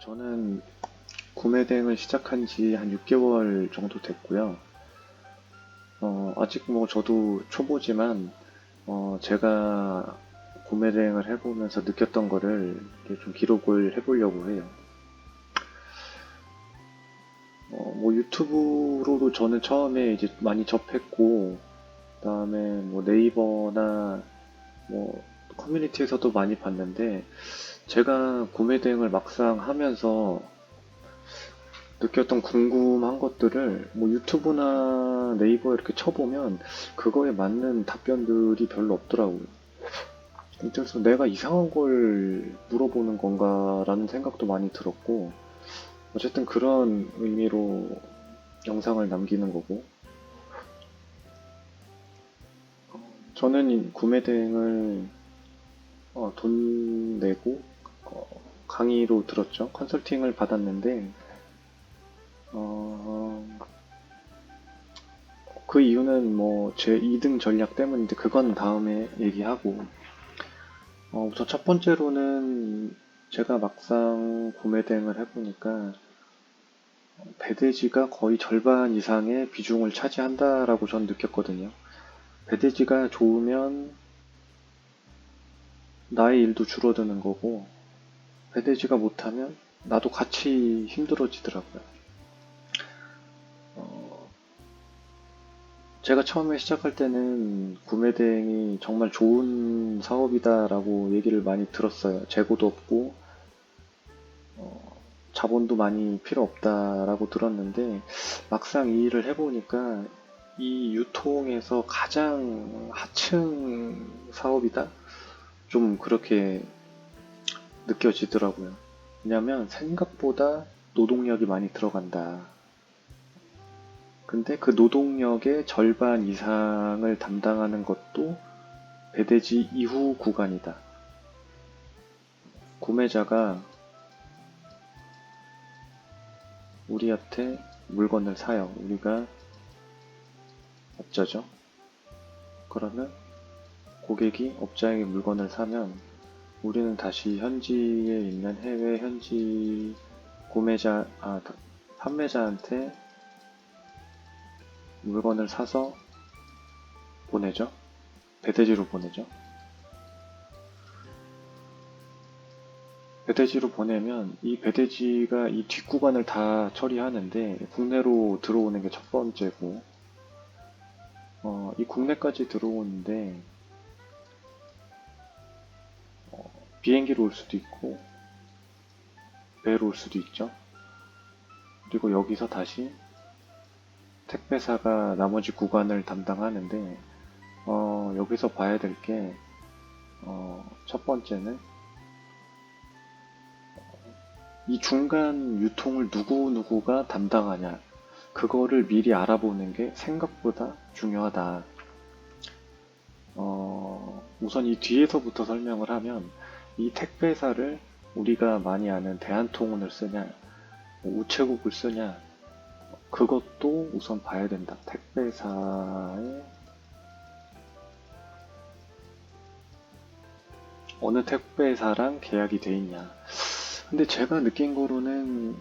저는 구매 대행을 시작한 지 한 6개월 정도 됐고요. 아직 뭐 저도 초보지만, 제가 구매 대행을 해보면서 느꼈던 거를 이렇게 좀 기록을 해보려고 해요. 뭐 유튜브로도 저는 처음에 이제 많이 접했고, 그다음에 뭐 네이버나 뭐 커뮤니티에서도 많이 봤는데, 제가 구매 대행을 막상 하면서 느꼈던 궁금한 것들을 뭐 유튜브나 네이버에 이렇게 쳐보면 그거에 맞는 답변들이 별로 없더라고요. 그래서 내가 이상한 걸 물어보는 건가라는 생각도 많이 들었고, 어쨌든 그런 의미로 영상을 남기는 거고, 저는 이 구매 대행을 돈 내고 어, 강의로 들었죠. 컨설팅을 받았는데, 어, 그 이유는 뭐 제 2등 전략 때문인데 그건 다음에 얘기하고, 우선 첫 번째로는 제가 막상 구매 대행을 해보니까 배대지가 거의 절반 이상의 비중을 차지한다라고 전 느꼈거든요. 배대지가 좋으면 나의 일도 줄어드는 거고, 배대지가 못하면 나도 같이 힘들어지더라고요. 어, 제가 처음에 시작할 때는 구매 대행이 정말 좋은 사업이다라고 얘기를 많이 들었어요. 재고도 없고, 자본도 많이 필요 없다라고 들었는데, 막상 이 일을 해보니까 이 유통에서 가장 하층 사업이다? 좀 그렇게 느껴지더라고요. 왜냐면 생각보다 노동력이 많이 들어간다. 근데 그 노동력의 절반 이상을 담당하는 것도 배대지 이후 구간이다. 구매자가 우리한테 물건을 사요. 우리가 업자죠. 그러면 고객이 업자에게 물건을 사면 우리는 다시 현지에 있는 해외 현지 구매자, 판매자한테 물건을 사서 보내죠. 배대지로 보내죠. 배대지로 보내면 이 배대지가 이 뒷구간을 다 처리하는데 국내로 들어오는 게 첫 번째고, 이 국내까지 들어오는데 비행기로 올 수도 있고 배로 올 수도 있죠. 그리고 여기서 다시 택배사가 나머지 구간을 담당하는데, 여기서 봐야 될 게, 첫 번째는 이 중간 유통을 누구누구가 담당하냐. 그거를 미리 알아보는 게 생각보다 중요하다. 우선 이 뒤에서부터 설명을 하면 이 택배사를 우리가 많이 아는 대한통운을 쓰냐, 뭐 우체국을 쓰냐, 그것도 우선 봐야 된다. 택배사에 어느 택배사랑 계약이 돼 있냐. 근데 제가 느낀 거로는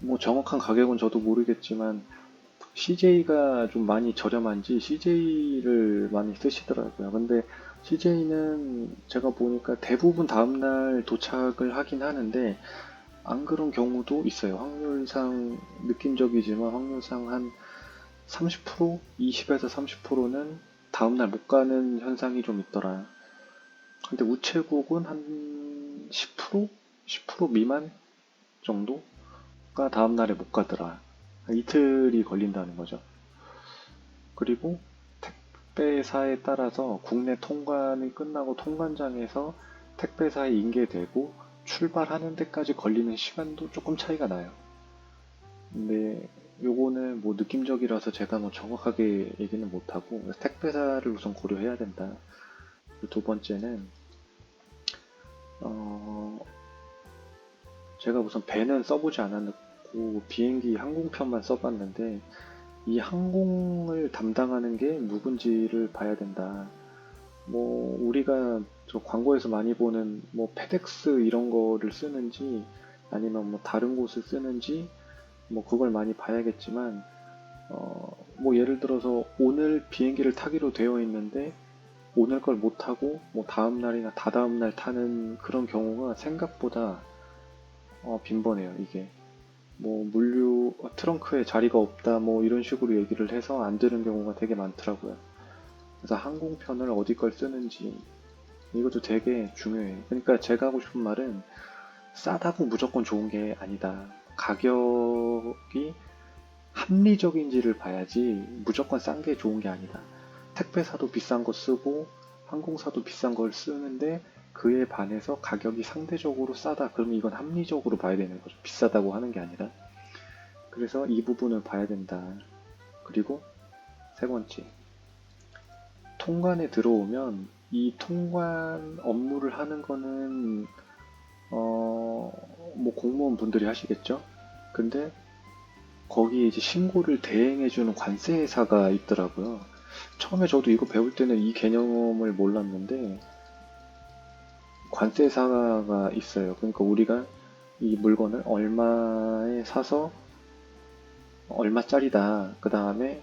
뭐 정확한 가격은 저도 모르겠지만 CJ가 좀 많이 저렴한지 CJ를 많이 쓰시더라고요. 근데 CJ는 제가 보니까 대부분 다음날 도착을 하긴 하는데 안 그런 경우도 있어요. 확률상 느낌적이지만 확률상 한 30%? 20에서 30%는 다음날 못 가는 현상이 좀 있더라. 근데 우체국은 한 10%? 10% 미만 정도가 다음날에 못 가더라. 이틀이 걸린다는 거죠. 그리고 택배사에 따라서 국내 통관이 끝나고 통관장에서 택배사에 인계되고 출발하는 데까지 걸리는 시간도 조금 차이가 나요. 근데 요거는 뭐 느낌적이라서 제가 뭐 정확하게 얘기는 못하고 택배사를 우선 고려해야 된다. 두 번째는 어, 제가 우선 배는 써보지 않았고 비행기 항공편만 써봤는데 이 항공을 담당하는 게 누군지를 봐야 된다. 뭐 우리가 저 광고에서 많이 보는 뭐 페덱스 이런 거를 쓰는지 아니면 뭐 다른 곳을 쓰는지 뭐 그걸 많이 봐야겠지만 뭐 예를 들어서 오늘 비행기를 타기로 되어 있는데 오늘 걸 못 타고 뭐 다음 날이나 다다음 날 타는 그런 경우가 생각보다 빈번해요. 이게 뭐 물류 트렁크에 자리가 없다 뭐 이런 식으로 얘기를 해서 안 되는 경우가 되게 많더라고요. 그래서 항공편을 어디 걸 쓰는지 이것도 되게 중요해요. 그러니까 제가 하고 싶은 말은 싸다고 무조건 좋은 게 아니다. 가격이 합리적인지를 봐야지 무조건 싼 게 좋은 게 아니다. 택배사도 비싼 거 쓰고 항공사도 비싼 걸 쓰는데 그에 반해서 가격이 상대적으로 싸다. 그러면 이건 합리적으로 봐야 되는 거죠. 비싸다고 하는 게 아니라. 그래서 이 부분을 봐야 된다. 그리고 세 번째, 통관에 들어오면 이 통관 업무를 하는 거는 뭐 공무원 분들이 하시겠죠? 근데 거기에 이제 신고를 대행해주는 관세사가 있더라고요. 처음에 저도 이거 배울 때는 이 개념을 몰랐는데 관세사가 있어요. 그러니까 우리가 이 물건을 얼마에 사서 얼마짜리다. 그 다음에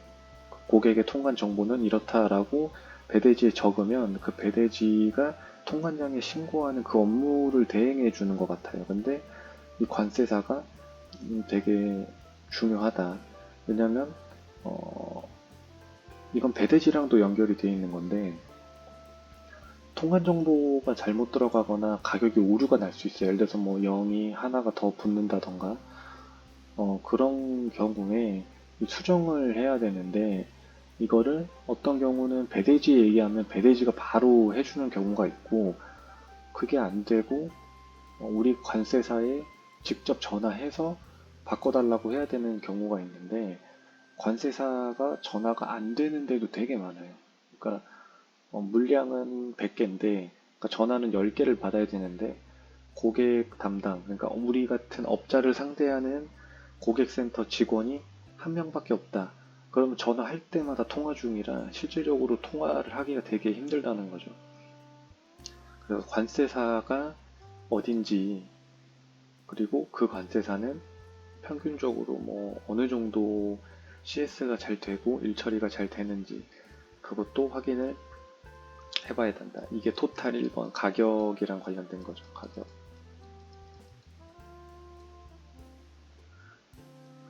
고객의 통관 정보는 이렇다라고 배대지에 적으면 그 배대지가 통관장에 신고하는 그 업무를 대행해 주는 것 같아요. 근데 이 관세사가 되게 중요하다. 왜냐면 이건 배대지랑도 연결이 되어 있는 건데 통관 정보가 잘못 들어가거나 가격이 오류가 날 수 있어요. 예를 들어서 뭐 0이 하나가 더 붙는다던가 그런 경우에 수정을 해야 되는데 이거를 어떤 경우는 배대지에 얘기하면 배대지가 바로 해주는 경우가 있고 그게 안 되고 우리 관세사에 직접 전화해서 바꿔달라고 해야 되는 경우가 있는데 관세사가 전화가 안 되는데도 되게 많아요. 그러니까 물량은 100개인데 그러니까 전화는 10개를 받아야 되는데 고객 담당 그러니까 우리 같은 업자를 상대하는 고객센터 직원이 한 명밖에 없다. 그러면 전화할 때마다 통화 중이라 실질적으로 통화를 하기가 되게 힘들다는 거죠. 그래서 관세사가 어딘지 그리고 그 관세사는 평균적으로 뭐 어느 정도 CS가 잘 되고 일 처리가 잘 되는지 그것도 확인을 해봐야 된다. 이게 토탈 1번 가격이랑 관련된 거죠. 가격.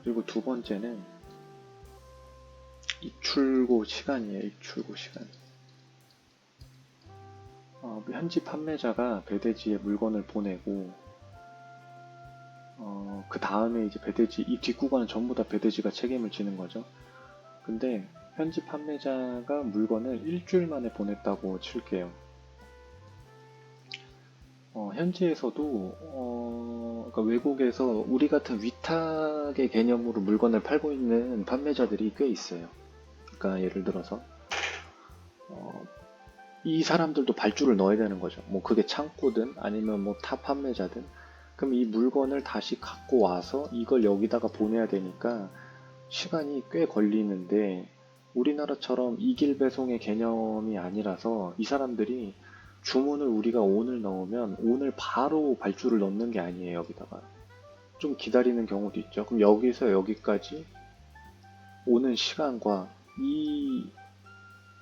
그리고 두 번째는 입출고 시간이에요. 입출고 시간. 현지 판매자가 배대지에 물건을 보내고 그 다음에 이제 배대지 이 뒷구간은 전부 다 배대지가 책임을 지는 거죠. 근데 현지 판매자가 물건을 일주일 만에 보냈다고 칠게요. 현지에서도 그러니까 외국에서 우리 같은 위탁의 개념으로 물건을 팔고 있는 판매자들이 꽤 있어요. 그러니까 예를 들어서 어, 이 사람들도 발주를 넣어야 되는 거죠. 뭐 그게 창고든 아니면 뭐 타 판매자든 그럼 이 물건을 다시 갖고 와서 이걸 여기다가 보내야 되니까 시간이 꽤 걸리는데 우리나라처럼 이길 배송의 개념이 아니라서 이 사람들이 주문을 우리가 오늘 넣으면 오늘 바로 발주를 넣는 게 아니에요, 여기다가. 좀 기다리는 경우도 있죠. 그럼 여기서 여기까지 오는 시간과 이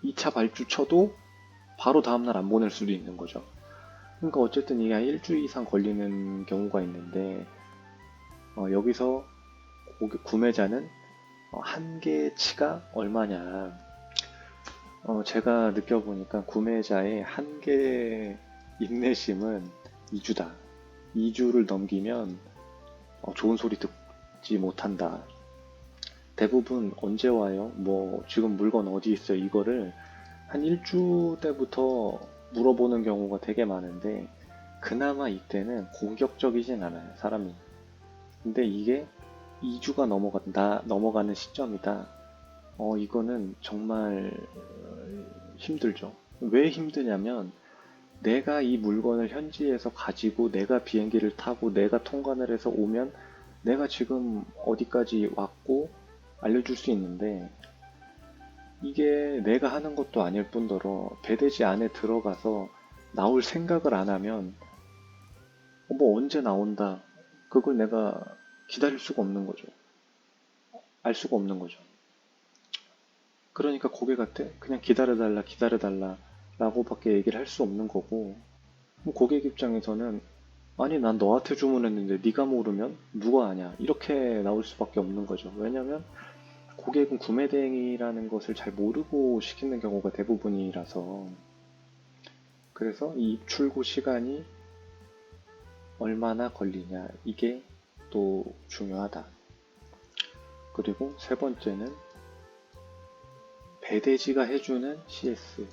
2차 발주 쳐도 바로 다음날 안 보낼 수도 있는 거죠. 그러니까 어쨌든 이게 한 일주일 이상 걸리는 경우가 있는데 여기서 구매자는 한 개치가 얼마냐. 제가 느껴보니까 구매자의 한계 인내심은 2주다. 2주를 넘기면 좋은 소리 듣지 못한다. 대부분 언제 와요? 뭐 지금 물건 어디 있어요? 이거를 한 일주 때부터 물어보는 경우가 되게 많은데 그나마 이때는 공격적이진 않아요, 사람이. 근데 이게 2주가 넘어가는 시점이다. 이거는 정말 힘들죠. 왜 힘드냐면 내가 이 물건을 현지에서 가지고 내가 비행기를 타고 내가 통관을 해서 오면 내가 지금 어디까지 왔고 알려줄 수 있는데 이게 내가 하는 것도 아닐 뿐더러 배대지 안에 들어가서 나올 생각을 안 하면 뭐 언제 나온다 그걸 내가 기다릴 수가 없는 거죠. 알 수가 없는 거죠. 그러니까 고객한테 그냥 기다려달라, 기다려달라 라고밖에 얘기를 할 수 없는 거고, 뭐 고객 입장에서는 아니 난 너한테 주문했는데 네가 모르면 누가 아냐 이렇게 나올 수밖에 없는 거죠. 왜냐면 고객은 구매 대행이라는 것을 잘 모르고 시키는 경우가 대부분이라서. 그래서 이 입출고 시간이 얼마나 걸리냐 이게 또 중요하다. 그리고 세 번째는 배대지가 해주는 CS.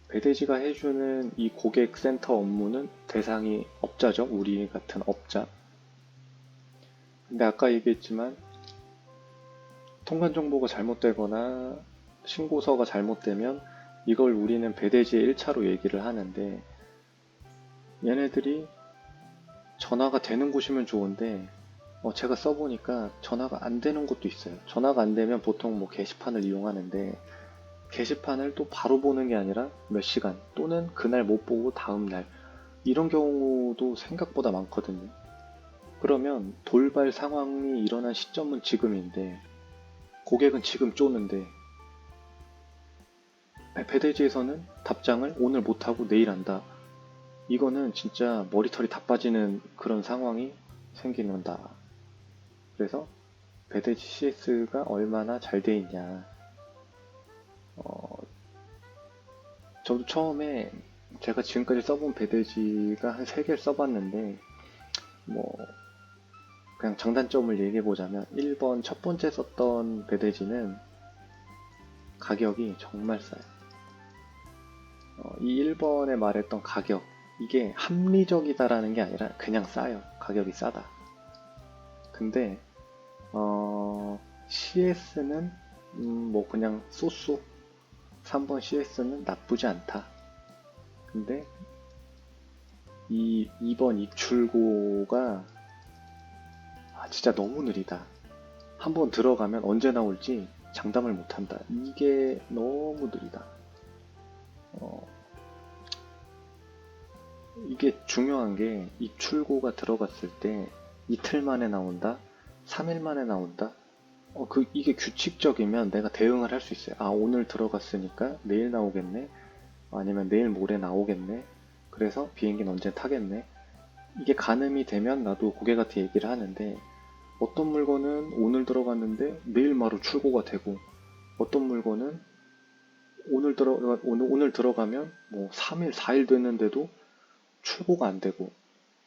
배대지가 해주는 이 고객센터 업무는 대상이 업자죠. 우리 같은 업자. 근데 아까 얘기했지만 통관 정보가 잘못되거나 신고서가 잘못되면 이걸 우리는 배대지의 1차로 얘기를 하는데, 얘네들이 전화가 되는 곳이면 좋은데 제가 써보니까 전화가 안 되는 곳도 있어요. 전화가 안 되면 보통 뭐 게시판을 이용하는데, 게시판을 또 바로 보는 게 아니라 몇 시간 또는 그날 못 보고 다음 날, 이런 경우도 생각보다 많거든요. 그러면 돌발 상황이 일어난 시점은 지금인데 고객은 지금 쪼는데, 배대지에서는 답장을 오늘 못하고 내일 한다. 이거는 진짜 머리털이 다 빠지는 그런 상황이 생기는다. 그래서 배대지 CS가 얼마나 잘 돼 있냐. 저도 처음에 제가 지금까지 써본 배대지가 한 3개를 써봤는데, 뭐 그냥 장단점을 얘기해보자면 1번 첫 번째 썼던 배대지는 가격이 정말 싸요. 이 1번에 말했던 가격, 이게 합리적이다라는 게 아니라 그냥 싸요. 가격이 싸다. 근데 CS는 뭐 그냥 쏘쏘. 3번 CS는 나쁘지 않다. 근데 이 2번 입출고가 진짜 너무 느리다. 한번 들어가면 언제 나올지 장담을 못한다. 이게 너무 느리다. 이게 중요한 게, 입출고가 들어갔을 때 이틀 만에 나온다, 3일 만에 나온다. 이게 규칙적이면 내가 대응을 할 수 있어요. 오늘 들어갔으니까 내일 나오겠네. 아니면 내일 모레 나오겠네. 그래서 비행기는 언제 타겠네. 이게 가늠이 되면 나도 고객한테 얘기를 하는데, 어떤 물건은 오늘 들어갔는데 내일 바로 출고가 되고, 어떤 물건은 오늘 들어가면 뭐 3일, 4일 됐는데도 출고가 안 되고,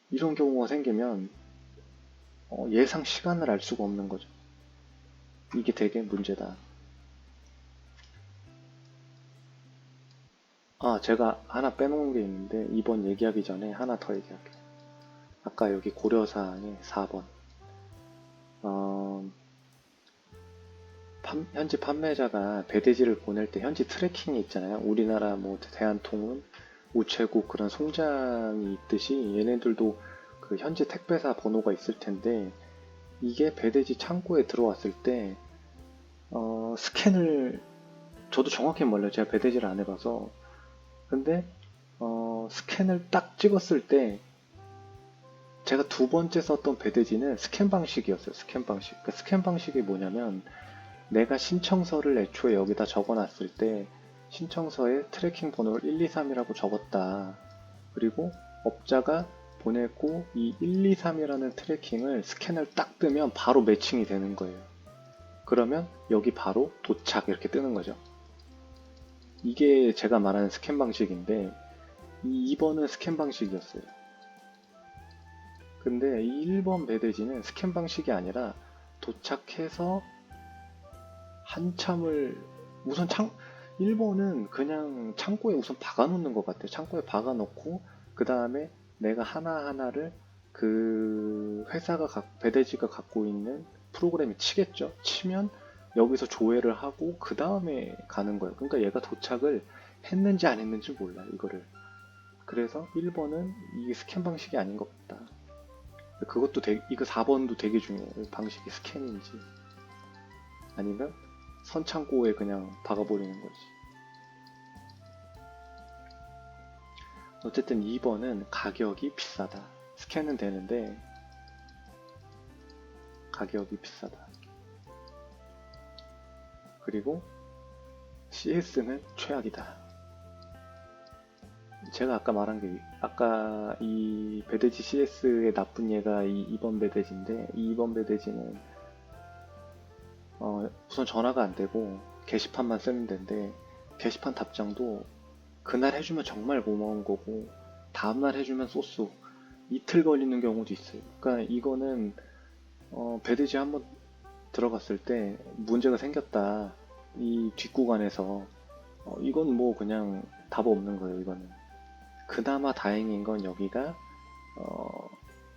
이런 경우가 생기면 예상 시간을 알 수가 없는 거죠. 이게 되게 문제다. 제가 하나 빼놓은 게 있는데, 이번 얘기하기 전에 하나 더 얘기할게요. 아까 여기 고려사항의 4번. 현지 판매자가 배대지를 보낼 때 현지 트래킹이 있잖아요. 우리나라 뭐 대한통운, 우체국 그런 송장이 있듯이 얘네들도 그 현지 택배사 번호가 있을 텐데, 이게 배대지 창고에 들어왔을 때 스캔을, 저도 정확히 몰라요. 제가 배대지를 안 해봐서. 근데 스캔을 딱 찍었을 때, 제가 두 번째 썼던 배대지는 스캔 방식이었어요. 스캔 방식. 그 스캔 방식이 뭐냐면, 내가 신청서를 애초에 여기다 적어놨을 때 신청서에 트래킹 번호를 1, 2, 3이라고 적었다. 그리고 업자가 보냈고 이 1, 2, 3이라는 트래킹을 스캔을 딱 뜨면 바로 매칭이 되는 거예요. 그러면 여기 바로 도착 이렇게 뜨는 거죠. 이게 제가 말하는 스캔 방식인데, 이 2번은 스캔 방식이었어요. 근데 이 1번 배대지는 스캔 방식이 아니라 도착해서 한참을, 우선 1번은 그냥 창고에 우선 박아놓는 것 같아요. 창고에 박아놓고 그 다음에 내가 하나하나를 그 회사가 배대지가 갖고 있는 프로그램에 치겠죠. 치면 여기서 조회를 하고 그 다음에 가는 거예요. 그러니까 얘가 도착을 했는지 안 했는지 몰라요, 이거를. 그래서 1번은 이게 스캔 방식이 아닌 것 같다. 그것도 이거 4번도 되게 중요해요. 방식이 스캔인지 아니면 선창고에 그냥 박아버리는 거지. 어쨌든 2번은 가격이 비싸다. 스캔은 되는데 가격이 비싸다. 그리고 CS는 최악이다. 제가 아까 말한 게, 아까 이 배대지 CS의 나쁜 예가 이 2번 배대지인데, 이 2번 배대지는 우선 전화가 안 되고 게시판만 쓰는 데인데, 게시판 답장도 그날 해주면 정말 고마운 거고, 다음날 해주면 쏘쏘 이틀 걸리는 경우도 있어요. 그러니까 이거는 배대지 한번 들어갔을 때 문제가 생겼다. 이 뒷구간에서 이건 뭐 그냥 답 없는 거예요. 이거는. 그나마 다행인 건 여기가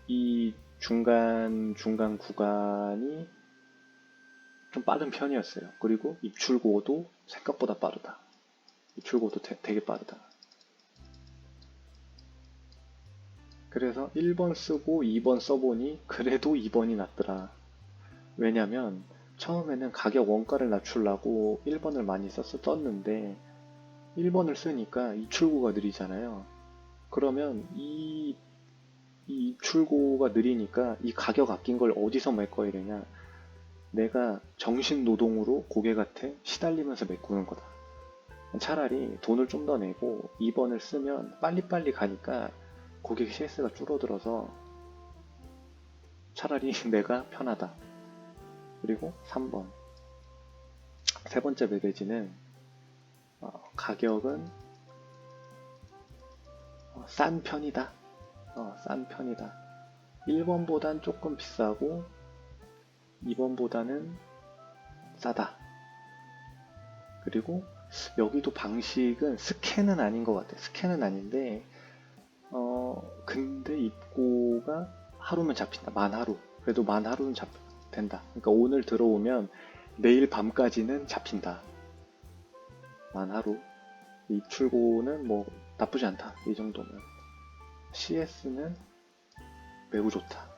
이 중간 구간이 좀 빠른 편이었어요. 그리고 입출고도 생각보다 빠르다. 입출고도 되게 빠르다. 그래서 1번 쓰고 2번 써보니 그래도 2번이 낫더라. 왜냐면 처음에는 가격 원가를 낮추려고 1번을 많이 썼는데 1번을 쓰니까 입출고가 느리잖아요. 그러면 이 입출고가 느리니까 이 가격 아낀 걸 어디서 메꿔야 되냐? 내가 정신 노동으로 고객한테 시달리면서 메꾸는 거다. 차라리 돈을 좀 더 내고 2번을 쓰면 빨리빨리 가니까 고객 CS가 줄어들어서 차라리 내가 편하다. 그리고 3번. 세 번째 매대지는 가격은 싼 편이다. 싼 편이다. 1번보단 조금 비싸고 2번보다는 싸다. 그리고 여기도 방식은 스캔은 아닌 것 같아. 스캔은 아닌데 근데 입고가 하루면 잡힌다. 만 하루. 그래도 만 하루는 된다. 그러니까 오늘 들어오면 내일 밤까지는 잡힌다. 만 하루. 입출고는 뭐 나쁘지 않다. 이 정도면. CS는 매우 좋다.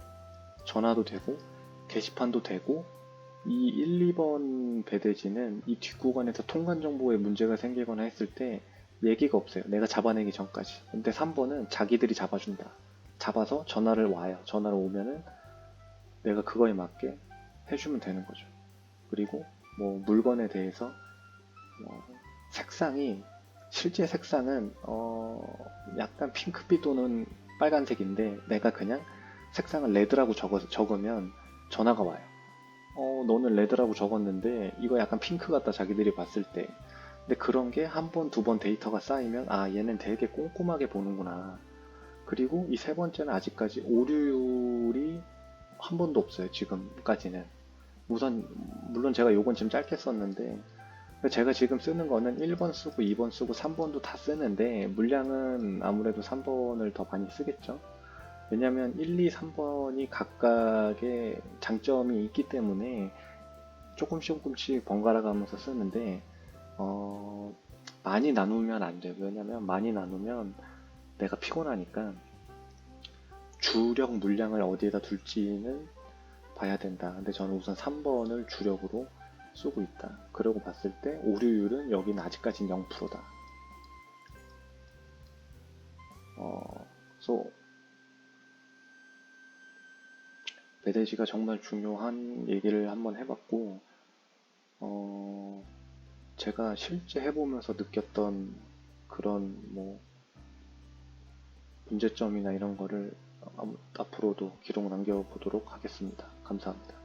전화도 되고 게시판도 되고 이 1, 2번 배대지는 이 뒷구간에서 통관 정보에 문제가 생기거나 했을 때 얘기가 없어요. 내가 잡아내기 전까지. 근데 3번은 자기들이 잡아준다. 잡아서 전화를 와요. 전화를 오면은 내가 그거에 맞게 해주면 되는 거죠. 그리고 뭐 물건에 대해서 색상이 실제 색상은 약간 핑크빛 또는 빨간색인데 내가 그냥 색상을 레드라고 적으면 전화가 와요. 너는 레드라고 적었는데 이거 약간 핑크 같다 자기들이 봤을 때. 근데 그런 게 한 번, 두 번 데이터가 쌓이면 얘는 되게 꼼꼼하게 보는구나. 그리고 이 세 번째는 아직까지 오류율이 한 번도 없어요. 지금까지는. 우선 물론 제가 요건 지금 짧게 썼는데 제가 지금 쓰는 거는 1번 쓰고 2번 쓰고 3번도 다 쓰는데 물량은 아무래도 3번을 더 많이 쓰겠죠. 왜냐면 1, 2, 3번이 각각의 장점이 있기 때문에 조금씩 번갈아 가면서 쓰는데 많이 나누면 안 돼요. 왜냐면 많이 나누면 내가 피곤하니까 주력 물량을 어디에다 둘지는 봐야 된다. 근데 저는 우선 3번을 주력으로 쓰고 있다. 그러고 봤을 때 오류율은 여기는 아직까지 0%다. 그래서 배대지가 정말 중요한 얘기를 한번 해봤고 제가 실제 해보면서 느꼈던 그런 뭐 문제점이나 이런 거를 앞으로도 기록 남겨보도록 하겠습니다. 감사합니다.